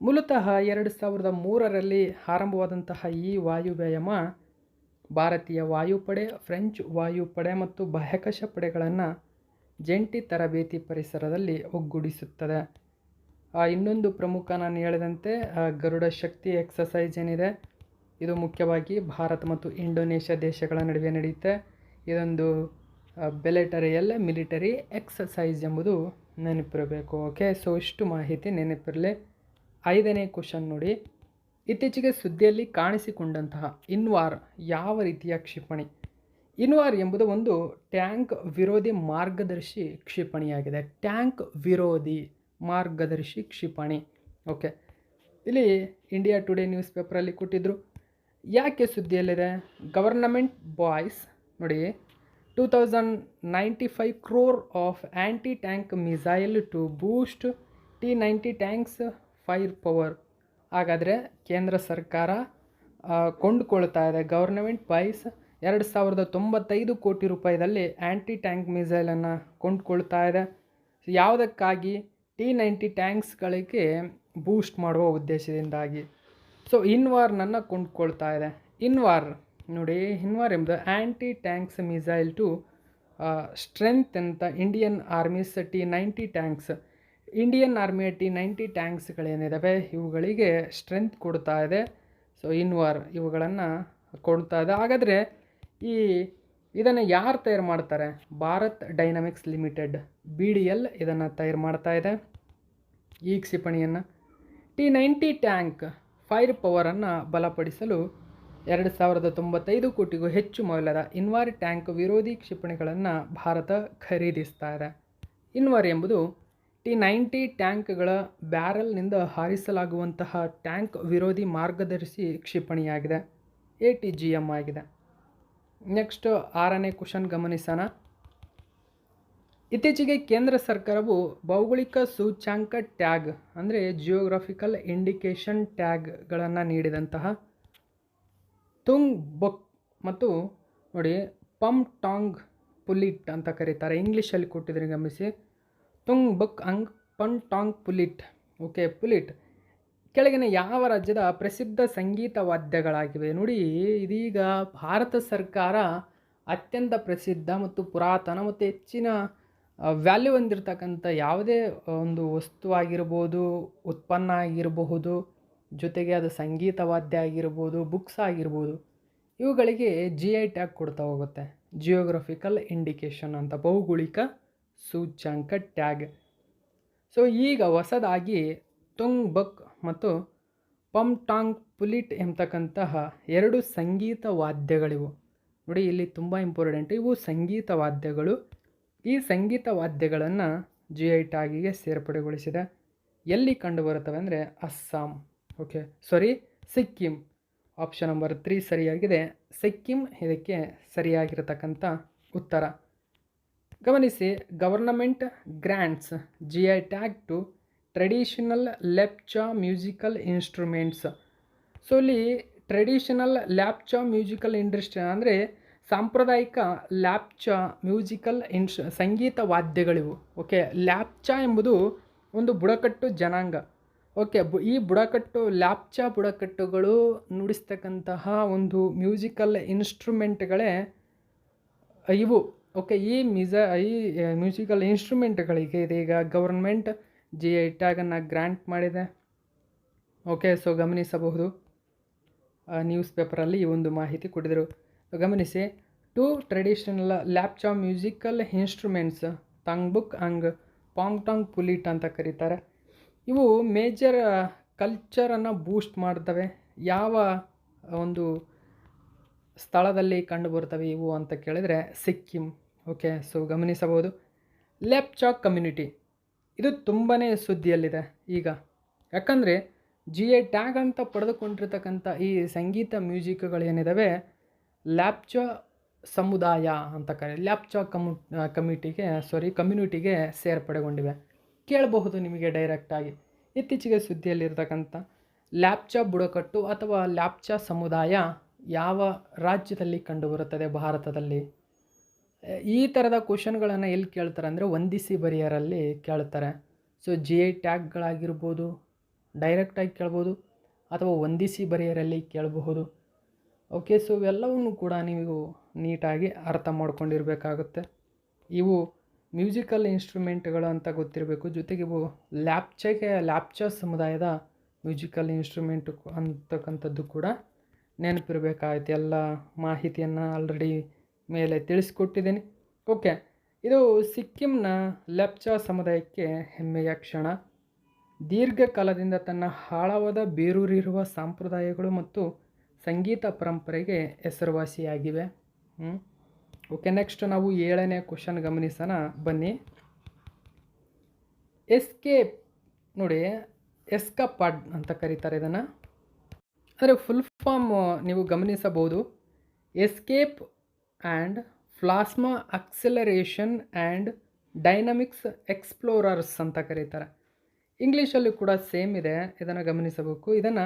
ಮೂಲತಃ 2003ರಲ್ಲಿ ಆರಂಭವಾದಂತಹ ಈ ವಾಯು ವ್ಯಾಯಾಮ ಭಾರತೀಯ ವಾಯುಪಡೆ, ಫ್ರೆಂಚ್ ವಾಯುಪಡೆ ಮತ್ತು ಬಾಹ್ಯಾಕಾಶ ಪಡೆಗಳನ್ನು ಜಂಟಿ ತರಬೇತಿ ಪರಿಸರದಲ್ಲಿ ಒಗ್ಗೂಡಿಸುತ್ತದೆ. ಇನ್ನೊಂದು ಪ್ರಮುಖ ನಾನು ಹೇಳಿದಂತೆ ಗರುಡ ಶಕ್ತಿ ಎಕ್ಸಸೈಸ್ ಏನಿದೆ ಇದು ಮುಖ್ಯವಾಗಿ ಭಾರತ ಮತ್ತು ಇಂಡೋನೇಷ್ಯಾ ದೇಶಗಳ ನಡುವೆ ನಡೆಯುತ್ತೆ. ಇದೊಂದು ಮಿಲಿಟರಿ ಎಕ್ಸಸೈಸ್ ಎಂಬುದು ನೆನಪಿರಬೇಕು. ಓಕೆ, ಸೊ ಇಷ್ಟು ಮಾಹಿತಿ ನೆನಪಿರಲಿ. 5ನೇ ಕ್ವಶನ್ ನೋಡಿ. ಇತ್ತೀಚೆಗೆ ಸುದ್ದಿಯಲ್ಲಿ ಕಾಣಿಸಿಕೊಂಡಂತಹ ಇನ್ವಾರ್ ಯಾವ ರೀತಿಯ ಕ್ಷಿಪಣಿ? ಇನ್ವಾರ್ ಎಂಬುದು ಒಂದು ಟ್ಯಾಂಕ್ ವಿರೋಧಿ ಮಾರ್ಗದರ್ಶಿ ಕ್ಷಿಪಣಿಯಾಗಿದೆ. ಟ್ಯಾಂಕ್ ವಿರೋಧಿ ಮಾರ್ಗದರ್ಶಿ ಕ್ಷಿಪಣಿ. ಓಕೆ, ಇಲ್ಲಿ ಇಂಡಿಯಾ ಟುಡೇ ನ್ಯೂಸ್ ಪೇಪರಲ್ಲಿ ಕೊಟ್ಟಿದ್ದರು. ಯಾಕೆ ಸುದ್ದಿಯಲ್ಲಿದೆ? ಗವರ್ನಮೆಂಟ್ ಬಾಯ್ಸ್ ನೋಡಿ 2095 crore of anti tank missile to boost T-90 tanks fire power. ಹಾಗಾದರೆ ಕೇಂದ್ರ ಸರ್ಕಾರ ಕೊಂಡುಕೊಳ್ತಾ ಇದೆ. ಗವರ್ನಮೆಂಟ್ ಬಾಯ್ಸ್ 2095 ಕೋಟಿ ರೂಪಾಯಿದಲ್ಲಿ ಆ್ಯಂಟಿ ಟ್ಯಾಂಕ್ ಮಿಸೈಲನ್ನು ಕೊಂಡುಕೊಳ್ತಾ ಇದೆ. ಯಾವುದಕ್ಕಾಗಿ? T-90 ಟ್ಯಾಂಕ್ಸ್ಗಳಿಗೆ ಬೂಸ್ಟ್ ಮಾಡುವ ಉದ್ದೇಶದಿಂದಾಗಿ. ಸೊ ಇನ್ವಾರ್ನನ್ನು ಕೊಂಡುಕೊಳ್ತಾ ಇದೆ. ಇನ್ವಾರ್ ನೋಡಿ, ಇನ್ವಾರ್ ಎಂಬುದು anti tanks missile to strength ಅಂತ Indian armies T-90 tanks. Indian ಆರ್ಮಿಯ T-90 ಟ್ಯಾಂಕ್ಸ್ಗಳೇನಿದ್ದಾವೆ ಇವುಗಳಿಗೆ ಸ್ಟ್ರೆಂತ್ ಕೊಡ್ತಾ ಇದೆ. ಸೊ ಇನ್ವಾರ್ ಇವುಗಳನ್ನು ಕೊಡ್ತಾ ಇದೆ. ಹಾಗಾದರೆ ಇದನ್ನು ಯಾರು ತಯಾರು ಮಾಡ್ತಾರೆ? ಭಾರತ್ ಡೈನಾಮಿಕ್ಸ್ ಲಿಮಿಟೆಡ್ BDL ಇದನ್ನು ತಯಾರು ಮಾಡ್ತಾ ಇದೆ ಈ ಕ್ಷಿಪಣಿಯನ್ನು. T-90 ಟ್ಯಾಂಕ್ ಫೈರ್ ಪವರನ್ನು ಬಲಪಡಿಸಲು 2095 ಕೋಟಿಗೂ ಹೆಚ್ಚು ಮೌಲ್ಯದ ಇನ್ವಾರ್ ಟ್ಯಾಂಕ್ ವಿರೋಧಿ ಕ್ಷಿಪಣಿಗಳನ್ನು ಭಾರತ ಖರೀದಿಸ್ತಾ ಇದೆ. ಇನ್ವಾರ್ ಎಂಬುದು T-90 ಟ್ಯಾಂಕ್ಗಳ ಬ್ಯಾರಲ್ನಿಂದ ಹಾರಿಸಲಾಗುವಂತಹ ಟ್ಯಾಂಕ್ ವಿರೋಧಿ ಮಾರ್ಗದರ್ಶಿ ಕ್ಷಿಪಣಿಯಾಗಿದೆ. ATGM ಆಗಿದೆ. ನೆಕ್ಸ್ಟ್ 6ನೇ ಕ್ವಶನ್ ಗಮನಿಸೋಣ. ಇತ್ತೀಚೆಗೆ ಕೇಂದ್ರ ಸರ್ಕಾರವು ಭೌಗೋಳಿಕ ಸೂಚ್ಯಾಂಕ ಟ್ಯಾಗ್ ಅಂದರೆ ಜಿಯೋಗ್ರಫಿಕಲ್ ಇಂಡಿಕೇಶನ್ ಟ್ಯಾಗ್ಗಳನ್ನು ನೀಡಿದಂತಹ ತುಂಗ್ ಬಕ್ ಮತ್ತು ನೋಡಿ ಪಂಟಾಂಗ್ ಪುಲಿಟ್ ಅಂತ ಕರೀತಾರೆ. ಇಂಗ್ಲೀಷಲ್ಲಿ ಕೊಟ್ಟಿದ್ರೆ ಗಮನಿಸಿ, ತುಂಗ್ ಬಕ್ ಪಂಟಾಂಗ್ ಪುಲಿಟ್. ಓಕೆ, ಪುಲಿಟ್ ಕೆಳಗಿನ ಯಾವ ರಾಜ್ಯದ ಪ್ರಸಿದ್ಧ ಸಂಗೀತ ವಾದ್ಯಗಳಾಗಿವೆ? ನೋಡಿ, ಇದೀಗ ಭಾರತ ಸರ್ಕಾರ ಅತ್ಯಂತ ಪ್ರಸಿದ್ಧ ಮತ್ತು ಪುರಾತನ ಮತ್ತು ಹೆಚ್ಚಿನ ವ್ಯಾಲ್ಯೂ ಹೊಂದಿರತಕ್ಕಂಥ ಯಾವುದೇ ಒಂದು ವಸ್ತು ಆಗಿರ್ಬೋದು, ಉತ್ಪನ್ನ ಆಗಿರಬಹುದು, ಜೊತೆಗೆ ಅದು ಸಂಗೀತ ವಾದ್ಯ ಆಗಿರ್ಬೋದು, ಬುಕ್ಸ್ ಆಗಿರ್ಬೋದು, ಇವುಗಳಿಗೆ GI ಟ್ಯಾಗ್ ಕೊಡ್ತಾ ಹೋಗುತ್ತೆ. ಜಿಯೋಗ್ರಫಿಕಲ್ ಇಂಡಿಕೇಶನ್ ಅಂತ, ಭೌಗೋಳಿಕ ಸೂಚ್ಯಂಕ ಟ್ಯಾಗ್. ಸೊ ಈಗ ಹೊಸದಾಗಿ ತುಂಗ್ ಬಕ್ ಮತ್ತು ಪಂಟಾಂಗ್ ಪುಲಿಟ್ ಎಂಬತಕ್ಕಂತಹ 2 ಸಂಗೀತ ವಾದ್ಯಗಳಿವು. ನೋಡಿ, ಇಲ್ಲಿ ತುಂಬ ಇಂಪಾರ್ಟೆಂಟ್, ಇವು ಸಂಗೀತ ವಾದ್ಯಗಳು. ಈ ಸಂಗೀತ ವಾದ್ಯಗಳನ್ನು GI ಟ್ಯಾಗಿಗೆ ಸೇರ್ಪಡೆಗೊಳಿಸಿದೆ. ಎಲ್ಲಿ ಕಂಡುಬರುತ್ತವೆ ಅಂದರೆ Assam. Okay, Sikkim. Option number 3 ಸರಿಯಾಗಿದೆ. ಸಿಕ್ಕಿಂ ಇದಕ್ಕೆ ಸರಿಯಾಗಿರತಕ್ಕಂಥ ಉತ್ತರ. ಗಮನಿಸಿ, government grants GI tag to traditional Lepcha musical instruments. So ಇಲ್ಲಿ ಟ್ರೆಡಿಷನಲ್ ಲ್ಯಾಪ್ಚಾ ಮ್ಯೂಸಿಕಲ್ ಇಂಡಸ್ಟ್ರಿ ಅಂದರೆ ಸಾಂಪ್ರದಾಯಿಕ ಲ್ಯಾಪ್ಚಾ ಮ್ಯೂಸಿಕಲ್ ಸಂಗೀತ ವಾದ್ಯಗಳಿವು. ಓಕೆ, ಲ್ಯಾಪ್ಚಾ ಎಂಬುದು ಒಂದು ಬುಡಕಟ್ಟು ಜನಾಂಗ. ಓಕೆ, ಈ ಬುಡಕಟ್ಟು ಲ್ಯಾಪ್ಚಾ ಬುಡಕಟ್ಟುಗಳು ನುಡಿಸ್ತಕ್ಕಂತಹ ಒಂದು ಮ್ಯೂಸಿಕಲ್ ಇನ್ಸ್ಟ್ರೂಮೆಂಟ್ಗಳೇ ಇವು. ಓಕೆ, ಈ ಮ್ಯೂಸಿಕಲ್ ಇನ್ಸ್ಟ್ರೂಮೆಂಟ್ಗಳಿಗೆ ಇದೀಗ ಗವರ್ನಮೆಂಟ್ GI ಟ್ಯಾಗನ್ನು ಗ್ರ್ಯಾಂಟ್ ಮಾಡಿದೆ. ಓಕೆ, ಸೊ ಗಮನಿಸಬಹುದು, ನ್ಯೂಸ್ ಪೇಪರಲ್ಲಿ ಈ ಒಂದು ಮಾಹಿತಿ ಕೊಟ್ಟಿದ್ದರು. ಗಮನಿಸಿ, 2 ಟ್ರೆಡಿಷನಲ್ ಲ್ಯಾಪ್ಚಾ ಮ್ಯೂಸಿಕಲ್ ಇನ್ಸ್ಟ್ರೂಮೆಂಟ್ಸ್ ತಂಗ್ಬುಕ್ ಅಂಗ್ ಪಾಂಗ್ಟಾಂಗ್ ಪುಲಿಟ್ ಅಂತ ಕರೀತಾರೆ. ಇವು ಮೇಜರ್ ಕಲ್ಚರನ್ನು ಬೂಸ್ಟ್ ಮಾಡ್ತವೆ. ಯಾವ ಒಂದು ಸ್ಥಳದಲ್ಲಿ ಕಂಡುಬರ್ತವೆ ಇವು ಅಂತ ಕೇಳಿದರೆ ಸಿಕ್ಕಿಂ. ಓಕೆ, ಸೊ ಗಮನಿಸಬಹುದು. ಲೆಪ್ಚಾ ಕಮ್ಯುನಿಟಿ ಇದು ತುಂಬಾ ಸುದ್ದಿಯಲ್ಲಿದೆ ಈಗ. ಯಾಕಂದರೆ GI ಟ್ಯಾಗ್ ಅಂತ ಪಡೆದುಕೊಂಡಿರ್ತಕ್ಕಂಥ ಈ ಸಂಗೀತ ಮ್ಯೂಸಿಕ್ಗಳೇನಿದ್ದಾವೆ ಲ್ಯಾಪ್ಚಾ ಸಮುದಾಯ ಅಂತ ಲ್ಯಾಪ್ಚಾ ಕಮ್ಯುನಿಟಿಗೆ ಸೇರ್ಪಡೆಗೊಂಡಿವೆ. ಕೇಳಬಹುದು ನಿಮಗೆ ಡೈರೆಕ್ಟಾಗಿ. ಇತ್ತೀಚೆಗೆ ಸುದ್ದಿಯಲ್ಲಿರ್ತಕ್ಕಂಥ ಲ್ಯಾಪ್ಚಾ ಬುಡಕಟ್ಟು ಅಥವಾ ಲ್ಯಾಪ್ಚಾ ಸಮುದಾಯ ಯಾವ ರಾಜ್ಯದಲ್ಲಿ ಕಂಡುಬರುತ್ತದೆ ಭಾರತದಲ್ಲಿ? ಈ ಥರದ ಕ್ವಶನ್ಗಳನ್ನು ಎಲ್ಲಿ ಕೇಳ್ತಾರೆ ಅಂದರೆ ವಂದಿಸಿ ಬರೆಯರಲ್ಲಿ ಕೇಳ್ತಾರೆ. ಸೊ GI ಟ್ಯಾಗ್ಗಳಾಗಿರ್ಬೋದು ಡೈರೆಕ್ಟಾಗಿ ಕೇಳ್ಬೋದು ಅಥವಾ ವಂದಿಸಿ ಬರೆಯರಲ್ಲಿ ಕೇಳಬಹುದು. ಓಕೆ, ಸೊ ಇವೆಲ್ಲವನ್ನು ಕೂಡ ನೀವು ನೀಟಾಗಿ ಅರ್ಥ ಮಾಡ್ಕೊಂಡಿರಬೇಕಾಗುತ್ತೆ. ಇವು ಮ್ಯೂಸಿಕಲ್ ಇನ್ಸ್ಟ್ರೂಮೆಂಟ್ಗಳು ಅಂತ ಗೊತ್ತಿರಬೇಕು. ಜೊತೆಗೆ ಇವು ಲ್ಯಾಪ್ಚಾ ಸಮುದಾಯದ ಮ್ಯೂಸಿಕಲ್ ಇನ್ಸ್ಟ್ರೂಮೆಂಟ್ ಅಂತಕ್ಕಂಥದ್ದು ಕೂಡ ನೆನಪಿರಬೇಕಾಗುತ್ತೆ. ಎಲ್ಲ ಮಾಹಿತಿಯನ್ನು ಆಲ್ರೆಡಿ ಮೇಲೆ ತಿಳಿಸ್ಕೊಟ್ಟಿದ್ದೀನಿ. ಓಕೆ, ಇದು ಸಿಕ್ಕಿಂನ ಲೆಪ್ಚಾ ಸಮುದಾಯಕ್ಕೆ ಹೆಮ್ಮೆಯ ಕ್ಷಣ. ದೀರ್ಘಕಾಲದಿಂದ ತನ್ನ ಆಳವಾದ ಬೇರೂರಿರುವ ಸಂಪ್ರದಾಯಗಳು ಮತ್ತು ಸಂಗೀತ ಪರಂಪರೆಗೆ ಹೆಸರುವಾಸಿಯಾಗಿವೆ. ಓಕೆ, ನೆಕ್ಸ್ಟ್ ನಾವು 7ನೇ ಕ್ವಶನ್ ಗಮನಿಸೋಣ ಬನ್ನಿ. ಎಸ್ಕೇಪ್ ನೋಡಿ, ಎಸ್ಕಪಾಡ್ ಅಂತ ಕರೀತಾರೆ ಇದನ್ನು. ಅಂದರೆ ಫುಲ್ ಫಾರ್ಮ್ ನೀವು ಗಮನಿಸಬಹುದು. Escape and plasma acceleration and dynamics explorers ಅಂತ ಕರೀತಾರೆ. ಇಂಗ್ಲೀಷಲ್ಲಿ ಕೂಡ ಸೇಮ್ ಇದೆ, ಇದನ್ನು ಗಮನಿಸಬೇಕು. ಇದನ್ನು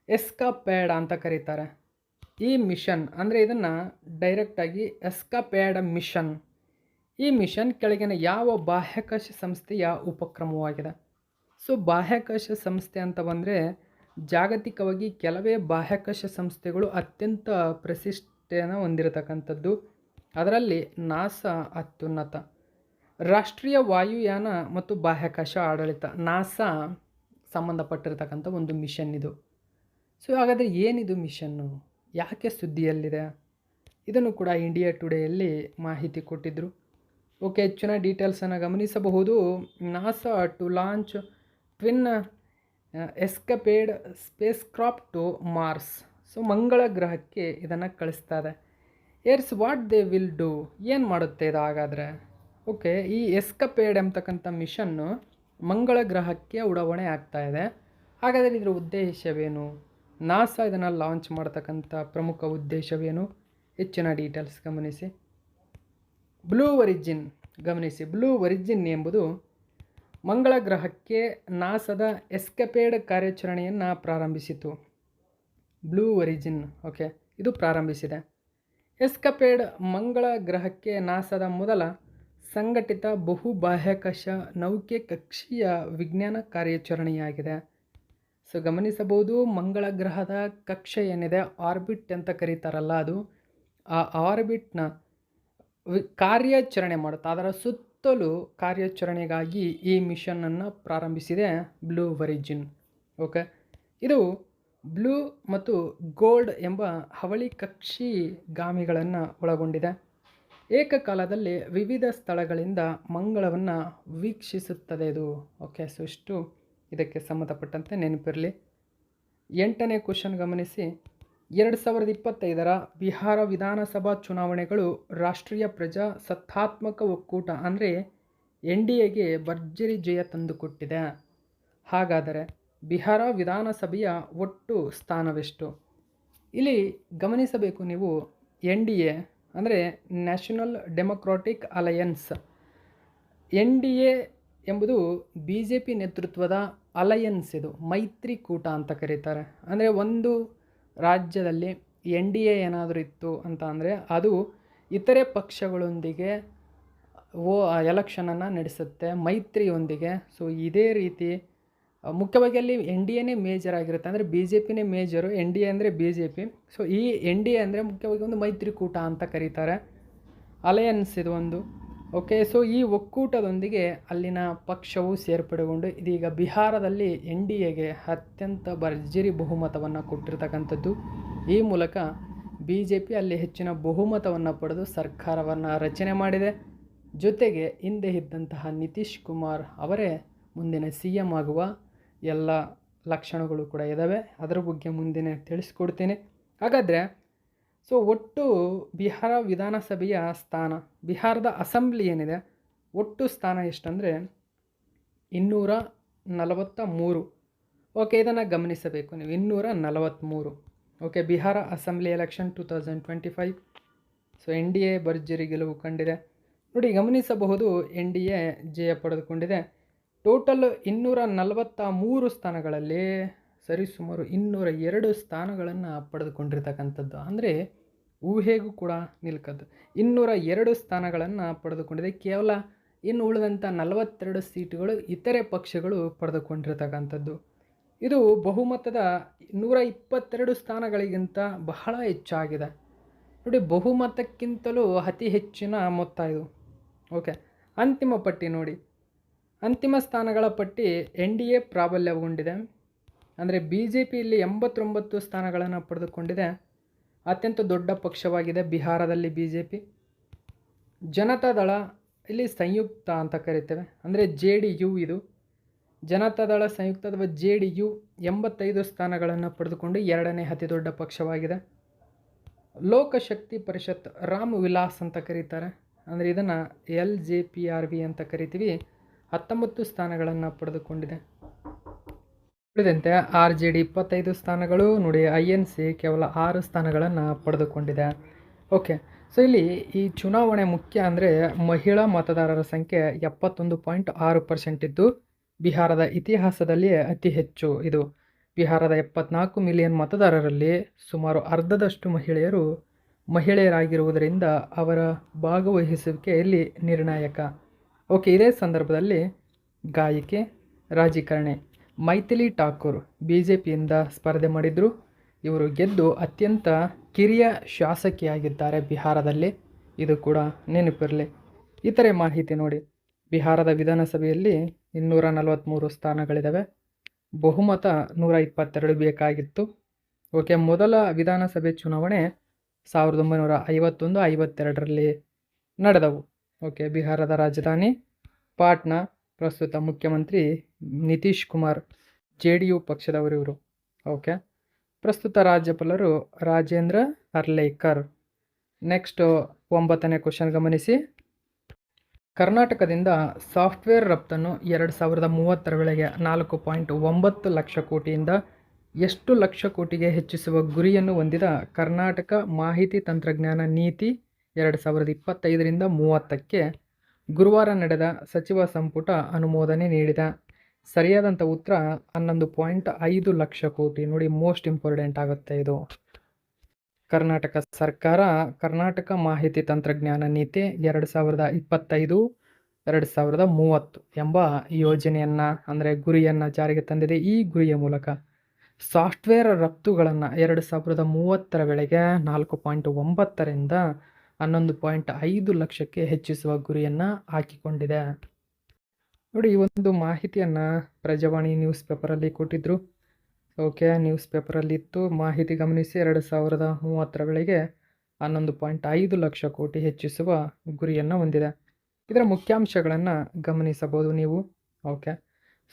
ಎಸ್ಕಾಪ್ಯಾಡ್ ಅಂತ ಕರೀತಾರೆ. ಈ ಮಿಷನ್ ಅಂದರೆ ಇದನ್ನು ಡೈರೆಕ್ಟಾಗಿ ಎಸ್ಕಾಪ್ಯಾಡ್ ಮಿಷನ್. ಈ ಮಿಷನ್ ಕೆಳಗಿನ ಯಾವ ಬಾಹ್ಯಾಕಾಶ ಸಂಸ್ಥೆಯ ಉಪಕ್ರಮವಾಗಿದೆ? ಸೊ ಬಾಹ್ಯಾಕಾಶ ಸಂಸ್ಥೆ ಅಂತ ಬಂದರೆ ಜಾಗತಿಕವಾಗಿ ಕೆಲವೇ ಬಾಹ್ಯಾಕಾಶ ಸಂಸ್ಥೆಗಳು ಅತ್ಯಂತ ಪ್ರತಿಷ್ಠೆಯನ್ನು ಹೊಂದಿರತಕ್ಕಂಥದ್ದು. ಅದರಲ್ಲಿ ನಾಸಾ ಅತ್ಯುನ್ನತ. ರಾಷ್ಟ್ರೀಯ ವಾಯುಯಾನ ಮತ್ತು ಬಾಹ್ಯಾಕಾಶ ಆಡಳಿತ, ನಾಸಾ ಸಂಬಂಧಪಟ್ಟಿರ್ತಕ್ಕಂಥ ಒಂದು ಮಿಷನ್ ಇದು. ಸೊ ಹಾಗಾದರೆ ಏನಿದು ಮಿಷನ್ನು, ಯಾಕೆ ಸುದ್ದಿಯಲ್ಲಿದೆ? ಇದನ್ನು ಕೂಡ ಇಂಡಿಯಾ ಟುಡೇಯಲ್ಲಿ ಮಾಹಿತಿ ಕೊಟ್ಟಿದ್ದರು. ಓಕೆ, ಹೆಚ್ಚಿನ ಡೀಟೇಲ್ಸನ್ನು ಗಮನಿಸಬಹುದು. NASA to launch twin ESCAPADE spacecraft to Mars. So ಮಂಗಳ ಗ್ರಹಕ್ಕೆ ಇದನ್ನು ಕಳಿಸ್ತಾ ಇದೆ. Here's what they will do, ಏನು ಮಾಡುತ್ತೆ ಇದು ಹಾಗಾದರೆ? ಓಕೆ, ಈ ಎಸ್ಕಪೇಡ್ ಎಂಬತಕ್ಕಂಥ ಮಿಷನ್ನು ಮಂಗಳ ಗ್ರಹಕ್ಕೆ ಉಡಾವಣೆ ಆಗ್ತಾ ಇದೆ. ಹಾಗಾದರೆ ಇದರ ಉದ್ದೇಶವೇನು? ನಾಸಾ ಇದನ್ನು ಲಾಂಚ್ ಮಾಡ್ತಕ್ಕಂಥ ಪ್ರಮುಖ ಉದ್ದೇಶವೇನು? ಹೆಚ್ಚಿನ ಡೀಟೇಲ್ಸ್ ಗಮನಿಸಿ. ಬ್ಲೂ ಒರಿಜಿನ್ ಗಮನಿಸಿ. ಬ್ಲೂ ಒರಿಜಿನ್ ಎಂಬುದು ಮಂಗಳ ಗ್ರಹಕ್ಕೆ ನಾಸಾದ ಎಸ್ಕಪೇಡ್ ಕಾರ್ಯಾಚರಣೆಯನ್ನು ಪ್ರಾರಂಭಿಸಿತು. ಬ್ಲೂ ಒರಿಜಿನ್ ಓಕೆ ಇದು ಪ್ರಾರಂಭಿಸಿದೆ. ಎಸ್ಕಪೇಡ್ ಮಂಗಳ ಗ್ರಹಕ್ಕೆ ನಾಸಾದ ಮೊದಲ ಸಂಘಟಿತ ಬಹು ಬಾಹ್ಯಾಕಾಶ ನೌಕೆ ಕಕ್ಷೀಯ ವಿಜ್ಞಾನ ಕಾರ್ಯಾಚರಣೆಯಾಗಿದೆ. ಸೊ ಗಮನಿಸಬಹುದು, ಮಂಗಳ ಗ್ರಹದ ಕಕ್ಷೆ ಏನಿದೆ, ಆರ್ಬಿಟ್ ಅಂತ ಕರೀತಾರಲ್ಲ, ಅದು ಆ ಆರ್ಬಿಟ್ನ ಕಾರ್ಯಾಚರಣೆ ಮಾಡುತ್ತೆ. ಅದರ ಸುತ್ತಲೂ ಕಾರ್ಯಾಚರಣೆಗಾಗಿ ಈ ಮಿಷನನ್ನು ಪ್ರಾರಂಭಿಸಿದೆ ಬ್ಲೂ ಒರಿಜಿನ್. ಓಕೆ, ಇದು ಬ್ಲೂ ಮತ್ತು ಗೋಲ್ಡ್ ಎಂಬ ಹವಳಿ ಕಕ್ಷಿಗಾಮಿಗಳನ್ನು ಒಳಗೊಂಡಿದೆ. ಏಕಕಾಲದಲ್ಲಿ ವಿವಿಧ ಸ್ಥಳಗಳಿಂದ ಮಂಗಳವನ್ನು ವೀಕ್ಷಿಸುತ್ತದೆ ಇದು. ಓಕೆ, ಸೊ ಇಷ್ಟು ಇದಕ್ಕೆ ಸಂಬಂಧಪಟ್ಟಂತೆ ನೆನಪಿರಲಿ. 8ನೇ ಕ್ವಶನ್ ಗಮನಿಸಿ. 2025ರ ಬಿಹಾರ ವಿಧಾನಸಭಾ ಚುನಾವಣೆಗಳು ರಾಷ್ಟ್ರೀಯ ಪ್ರಜಾಸತ್ತಾತ್ಮಕ ಒಕ್ಕೂಟ ಅಂದರೆ NDAಗೆ ಭರ್ಜರಿ ಜಯ ತಂದುಕೊಟ್ಟಿದೆ. ಹಾಗಾದರೆ ಬಿಹಾರ ವಿಧಾನಸಭೆಯ ಒಟ್ಟು ಸ್ಥಾನವೆಷ್ಟು? ಇಲ್ಲಿ ಗಮನಿಸಬೇಕು ನೀವು, NDA ಅಂದರೆ ನ್ಯಾಷನಲ್ ಡೆಮೊಕ್ರಾಟಿಕ್ ಅಲಯನ್ಸ್. NDA ಎಂಬುದು BJP ನೇತೃತ್ವದ ಅಲಯನ್ಸ್, ಇದು ಮೈತ್ರಿಕೂಟ ಅಂತ ಕರೀತಾರೆ. ಅಂದರೆ ಒಂದು ರಾಜ್ಯದಲ್ಲಿ NDA ಏನಾದರೂ ಇತ್ತು ಅಂತ ಅಂದರೆ ಅದು ಇತರೆ ಪಕ್ಷಗಳೊಂದಿಗೆ ಎಲೆಕ್ಷನನ್ನು ನಡೆಸುತ್ತೆ ಮೈತ್ರಿಯೊಂದಿಗೆ. ಸೊ ಇದೇ ರೀತಿ ಮುಖ್ಯವಾಗಿ ಅಲ್ಲಿ NDAನೇ ಮೇಜರ್ ಆಗಿರುತ್ತೆ, ಅಂದರೆ BJPನೇ ಮೇಜರು, NDA ಅಂದರೆ BJP. ಸೊ ಈ NDA ಅಂದರೆ ಮುಖ್ಯವಾಗಿ ಒಂದು ಮೈತ್ರಿಕೂಟ ಅಂತ ಕರೀತಾರೆ, ಅಲಯನ್ಸ್ ಇದು ಒಂದು. ಓಕೆ, ಸೊ ಈ ಒಕ್ಕೂಟದೊಂದಿಗೆ ಅಲ್ಲಿನ ಪಕ್ಷವು ಸೇರ್ಪಡೆಗೊಂಡು ಇದೀಗ ಬಿಹಾರದಲ್ಲಿ NDAಗೆ ಅತ್ಯಂತ ಭರ್ಜರಿ ಬಹುಮತವನ್ನು ಕೊಟ್ಟಿರ್ತಕ್ಕಂಥದ್ದು. ಈ ಮೂಲಕ BJP ಅಲ್ಲಿ ಹೆಚ್ಚಿನ ಬಹುಮತವನ್ನು ಪಡೆದು ಸರ್ಕಾರವನ್ನು ರಚನೆ ಮಾಡಿದೆ. ಜೊತೆಗೆ ಹಿಂದೆ ಇದ್ದಂತಹ ನಿತೀಶ್ ಕುಮಾರ್ ಅವರೇ ಮುಂದಿನ CM ಆಗುವ ಎಲ್ಲ ಲಕ್ಷಣಗಳು ಕೂಡ ಇದ್ದಾವೆ. ಅದರ ಬಗ್ಗೆ ಮುಂದಿನ ತಿಳಿಸ್ಕೊಡ್ತೀನಿ. ಹಾಗಾದರೆ ಸೊ ಒಟ್ಟು ಬಿಹಾರ ವಿಧಾನಸಭೆಯ ಸ್ಥಾನ, ಬಿಹಾರದ ಅಸೆಂಬ್ಲಿ ಏನಿದೆ ಒಟ್ಟು ಸ್ಥಾನ ಎಷ್ಟಂದರೆ 243. ಓಕೆ, ಇದನ್ನು ಗಮನಿಸಬೇಕು ನೀವು, 243. Okay, Bihar assembly election 2025. So NDA ಭರ್ಜರಿ ಗೆಲುವು ಕಂಡಿದೆ. ನೋಡಿ ಗಮನಿಸಬಹುದು, NDA ಜಯ ಪಡೆದುಕೊಂಡಿದೆ. ಟೋಟಲ್ 243 ಸ್ಥಾನಗಳಲ್ಲಿ ಸರಿಸುಮಾರು 202 ಸ್ಥಾನಗಳನ್ನು ಪಡೆದುಕೊಂಡಿರ್ತಕ್ಕಂಥದ್ದು. ಅಂದರೆ ಊಹೆಗೂ ಕೂಡ ನಿಲ್ಕದ್ದು 202 ಸ್ಥಾನಗಳನ್ನು ಪಡೆದುಕೊಂಡಿದೆ. ಕೇವಲ ಇನ್ನು ಉಳಿದಂಥ 42 ಸೀಟುಗಳು ಇತರೆ ಪಕ್ಷಗಳು ಪಡೆದುಕೊಂಡಿರ್ತಕ್ಕಂಥದ್ದು. ಇದು ಬಹುಮತದ 122 ಸ್ಥಾನಗಳಿಗಿಂತ ಬಹಳ ಹೆಚ್ಚಾಗಿದೆ. ನೋಡಿ, ಬಹುಮತಕ್ಕಿಂತಲೂ ಅತಿ ಹೆಚ್ಚಿನ ಮೊತ್ತ ಇದು. ಓಕೆ, ಅಂತಿಮ ಪಟ್ಟಿ ನೋಡಿ. ಅಂತಿಮ ಸ್ಥಾನಗಳ ಪಟ್ಟಿ NDA ಪ್ರಾಬಲ್ಯಗೊಂಡಿದೆ. ಅಂದರೆ BJPಯಲ್ಲಿ 89 ಸ್ಥಾನಗಳನ್ನು ಪಡೆದುಕೊಂಡಿದೆ. ಅತ್ಯಂತ ದೊಡ್ಡ ಪಕ್ಷವಾಗಿದೆ ಬಿಹಾರದಲ್ಲಿ BJP. ಜನತಾದಳ ಇಲ್ಲಿ ಸಂಯುಕ್ತ ಅಂತ ಕರಿತೇವೆ, ಅಂದರೆ JDU ಇದು. ಜನತಾದಳ ಸಂಯುಕ್ತ ಅಥವಾ JDU 85 ಸ್ಥಾನಗಳನ್ನು ಪಡೆದುಕೊಂಡು 2ನೇ ಅತಿ ದೊಡ್ಡ ಪಕ್ಷವಾಗಿದೆ. ಲೋಕಶಕ್ತಿ ಪರಿಷತ್, ರಾಮ್ ವಿಲಾಸ್ ಅಂತ ಕರೀತಾರೆ, ಅಂದರೆ ಇದನ್ನು LJPRV ಅಂತ ಕರಿತೀವಿ, 19 ಸ್ಥಾನಗಳನ್ನು ಪಡೆದುಕೊಂಡಿದೆ. ಉಳಿದಂತೆ RJD 25 ಸ್ಥಾನಗಳು. ನೋಡಿ, INC ಕೇವಲ 6 ಸ್ಥಾನಗಳನ್ನು ಪಡೆದುಕೊಂಡಿದೆ. ಓಕೆ, ಸೊ ಇಲ್ಲಿ ಈ ಚುನಾವಣೆ ಮುಖ್ಯ ಅಂದರೆ ಮಹಿಳಾ ಮತದಾರರ ಸಂಖ್ಯೆ 71.6% ಇದ್ದು ಬಿಹಾರದ ಇತಿಹಾಸದಲ್ಲಿಯೇ ಅತಿ ಹೆಚ್ಚು. ಇದು ಬಿಹಾರದ 74 ಮಿಲಿಯನ್ ಮತದಾರರಲ್ಲಿ ಸುಮಾರು ಅರ್ಧದಷ್ಟು ಮಹಿಳೆಯರಾಗಿರುವುದರಿಂದ ಅವರ ಭಾಗವಹಿಸುವಿಕೆ ಇಲ್ಲಿ ನಿರ್ಣಾಯಕ. ಓಕೆ, ಇದೇ ಸಂದರ್ಭದಲ್ಲಿ ಗಾಯಕಿ ರಾಜಕಾರಣಿ ಮೈಥಿಲಿ ಠಾಕೂರ್ BJPಯಿಂದ ಸ್ಪರ್ಧೆ ಮಾಡಿದರು. ಇವರು ಗೆದ್ದು ಅತ್ಯಂತ ಕಿರಿಯ ಶಾಸಕಿಯಾಗಿದ್ದಾರೆ ಬಿಹಾರದಲ್ಲಿ, ಇದು ಕೂಡ ನೆನಪಿರಲಿ. ಇತರೆ ಮಾಹಿತಿ ನೋಡಿ, ಬಿಹಾರದ ವಿಧಾನಸಭೆಯಲ್ಲಿ 243 ಸ್ಥಾನಗಳಿದ್ದಾವೆ. ಬಹುಮತ 122 ಬೇಕಾಗಿತ್ತು. ಓಕೆ, ಮೊದಲ ವಿಧಾನಸಭೆ ಚುನಾವಣೆ 1951-52ರಲ್ಲಿ ನಡೆದವು. ಓಕೆ, ಬಿಹಾರದ ರಾಜಧಾನಿ ಪಾಟ್ನಾ. ಪ್ರಸ್ತುತ ಮುಖ್ಯಮಂತ್ರಿ ನಿತೀಶ್ ಕುಮಾರ್, JDU ಪಕ್ಷದವರು ಇವರು. ಓಕೆ, ಪ್ರಸ್ತುತ ರಾಜ್ಯಪಾಲರು ರಾಜೇಂದ್ರ ಅರ್ಲೇಕರ್. ನೆಕ್ಸ್ಟು 9ನೇ ಕ್ವಶನ್ ಗಮನಿಸಿ. ಕರ್ನಾಟಕದಿಂದ ಸಾಫ್ಟ್ವೇರ್ ರಫ್ತನ್ನು 2030 ವೇಳೆಗೆ 4.9 ಲಕ್ಷ ಕೋಟಿಯಿಂದ ಎಷ್ಟು ಲಕ್ಷ ಕೋಟಿಗೆ ಹೆಚ್ಚಿಸುವ ಗುರಿಯನ್ನು ಹೊಂದಿದ ಕರ್ನಾಟಕ ಮಾಹಿತಿ ತಂತ್ರಜ್ಞಾನ ನೀತಿ 2025-30ಕ್ಕೆ ಗುರುವಾರ ನಡೆದ ಸಚಿವ ಸಂಪುಟ ಅನುಮೋದನೆ ನೀಡಿದ. ಸರಿಯಾದಂಥ ಉತ್ತರ 11.5 ಲಕ್ಷ ಕೋಟಿ. ನೋಡಿ, ಮೋಸ್ಟ್ ಇಂಪಾರ್ಟೆಂಟ್ ಆಗುತ್ತೆ ಇದು. ಕರ್ನಾಟಕ ಸರ್ಕಾರ ಕರ್ನಾಟಕ ಮಾಹಿತಿ ತಂತ್ರಜ್ಞಾನ ನೀತಿ 2025-2030 ಎಂಬ ಯೋಜನೆಯನ್ನು ಅಂದರೆ ಗುರಿಯನ್ನು ಜಾರಿಗೆ ತಂದಿದೆ. ಈ ಗುರಿಯ ಮೂಲಕ ಸಾಫ್ಟ್ವೇರ್ ರಫ್ತುಗಳನ್ನು 2030 ವೇಳೆಗೆ 4.9ರಿಂದ 11.5 ಲಕ್ಷಕ್ಕೆ ಹೆಚ್ಚಿಸುವ ಗುರಿಯನ್ನು ಹಾಕಿಕೊಂಡಿದೆ. ನೋಡಿ, ಈ ಒಂದು ಮಾಹಿತಿಯನ್ನು ಪ್ರಜಾವಾಣಿ ನ್ಯೂಸ್ ಪೇಪರಲ್ಲಿ ಕೊಟ್ಟಿದ್ದರು. ಓಕೆ, ನ್ಯೂಸ್ ಪೇಪರಲ್ಲಿತ್ತು. ಮಾಹಿತಿ ಗಮನಿಸಿ. 2030 ವೇಳೆಗೆ 11.5 ಲಕ್ಷ ಕೋಟಿ ಹೆಚ್ಚಿಸುವ ಗುರಿಯನ್ನು ಹೊಂದಿದೆ. ಇದರ ಮುಖ್ಯಾಂಶಗಳನ್ನು ಗಮನಿಸಬಹುದು ನೀವು. ಓಕೆ,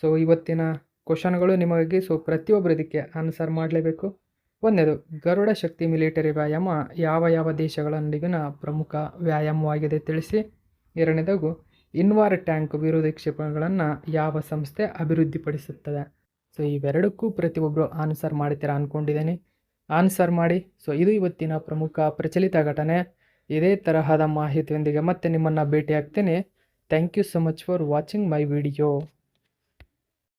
ಸೊ ಇವತ್ತಿನ ಕ್ವಶನ್ಗಳು ನಿಮಗೆ. ಸೊ ಪ್ರತಿಯೊಬ್ಬರು ಇದಕ್ಕೆ ಆನ್ಸರ್ ಮಾಡಲೇಬೇಕು. ಒಂದನೇದು, ಗರುಡ ಶಕ್ತಿ ಮಿಲಿಟರಿ ವ್ಯಾಯಾಮ ಯಾವ ಯಾವ ದೇಶಗಳ ನಡುವಿನ ಪ್ರಮುಖ ವ್ಯಾಯಾಮವಾಗಿದೆ ತಿಳಿಸಿ. ಎರಡನೇದಾಗು, ಇನ್ವಾರ್ ಟ್ಯಾಂಕ್ ವಿರೋಧಿ ಕ್ಷಿಪಣಿಗಳನ್ನು ಯಾವ ಸಂಸ್ಥೆ ಅಭಿವೃದ್ಧಿಪಡಿಸುತ್ತದೆ. ಸೊ ಇವೆರಡಕ್ಕೂ ಪ್ರತಿಯೊಬ್ಬರು ಆನ್ಸರ್ ಮಾಡ್ತೀರಾ ಅಂದ್ಕೊಂಡಿದ್ದೀನಿ. ಆನ್ಸರ್ ಮಾಡಿ. ಸೊ ಇದು ಇವತ್ತಿನ ಪ್ರಮುಖ ಪ್ರಚಲಿತ ಘಟನೆ. ಇದೇ ತರಹದ ಮಾಹಿತಿಯೊಂದಿಗೆ ಮತ್ತೆ ನಿಮ್ಮನ್ನು ಭೇಟಿ ಆಗ್ತೀನಿ. Thank you so much for watching my video.